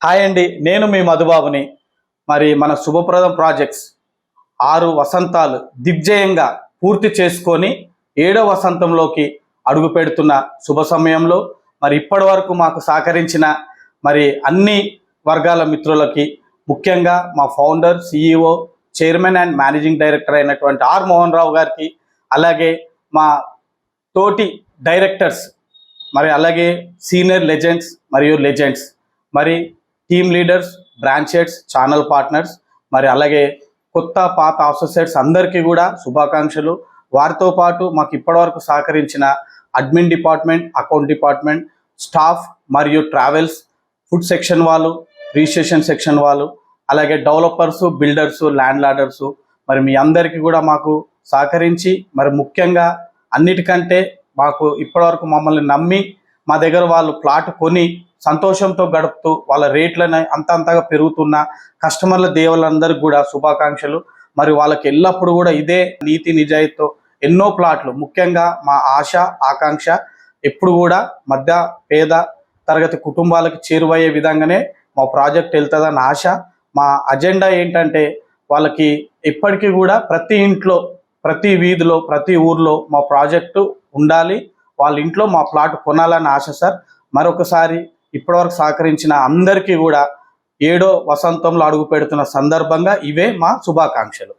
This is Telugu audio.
హాయ్ అండి, నేను మీ మధుబాబుని. మరి మన శుభప్రదం ప్రాజెక్ట్స్ 6 వసంతాలు దిగ్జయంగా పూర్తి చేసుకొని 7వ వసంతంలోకి అడుగు పెడుతున్న శుభ సమయంలో మరి ఇప్పటి వరకు మాకు సహకరించిన మరి అన్ని వర్గాల మిత్రులకి, ముఖ్యంగా మా founder, CEO, chairman and managing director అయినటువంటి ఆర్ మోహన్ రావు గారికి, అలాగే మా తోటి డైరెక్టర్స్, మరి అలాగే సీనియర్ లెజెండ్స్ మరియు లెజెండ్స్, మరి team leaders, branch heads, channel partners, మరి అలాగే కొత్త పాత అసోసియేట్స్ అందరికీ కూడా శుభాకాంక్షలు. వారితో పాటు మాకు ఇప్పటివరకు సహకరించిన admin department, account department, staff మరియు ట్రావెల్స్, ఫుడ్ సెక్షన్ వాళ్ళు, రిజిస్ట్రేషన్ సెక్షన్ వాళ్ళు, అలాగే డెవలపర్సు, బిల్డర్సు, ల్యాండ్ లార్డర్సు, మరి మీ అందరికీ కూడా మాకు సహకరించి, మరి ముఖ్యంగా అన్నిటికంటే మాకు ఇప్పటివరకు మమ్మల్ని నమ్మి మా దగ్గర వాళ్ళు ప్లాట్ కొని సంతోషంతో గడుపుతూ వాళ్ళ రేట్లను అంతగా పెరుగుతున్న కస్టమర్ల దేవులందరికీ కూడా శుభాకాంక్షలు. మరి వాళ్ళకి ఎల్లప్పుడూ కూడా ఇదే నీతి నిజాయితీతో ఎన్నో ప్లాట్లు, ముఖ్యంగా మా ఆశ ఆకాంక్ష ఎప్పుడు కూడా మధ్య పేద తరగతి కుటుంబాలకు చేరువయ్యే విధంగానే మా ప్రాజెక్ట్ వెళ్తుందని ఆశ. మా అజెండా ఏంటంటే వాళ్ళకి ఎప్పటికీ కూడా ప్రతి ఇంట్లో, ప్రతి వీధిలో, ప్రతి ఊర్లో మా ప్రాజెక్టు ఉండాలి, వాళ్ళ ఇంట్లో మా ప్లాట్ కొనాలని ఆశ సార్. మరొకసారి ఇప్పటివరకు సహకరించిన అందరికీ కూడా 7వ వసంతంలో అడుగు పెడుతున్న సందర్భంగా ఇవే మా శుభాకాంక్షలు.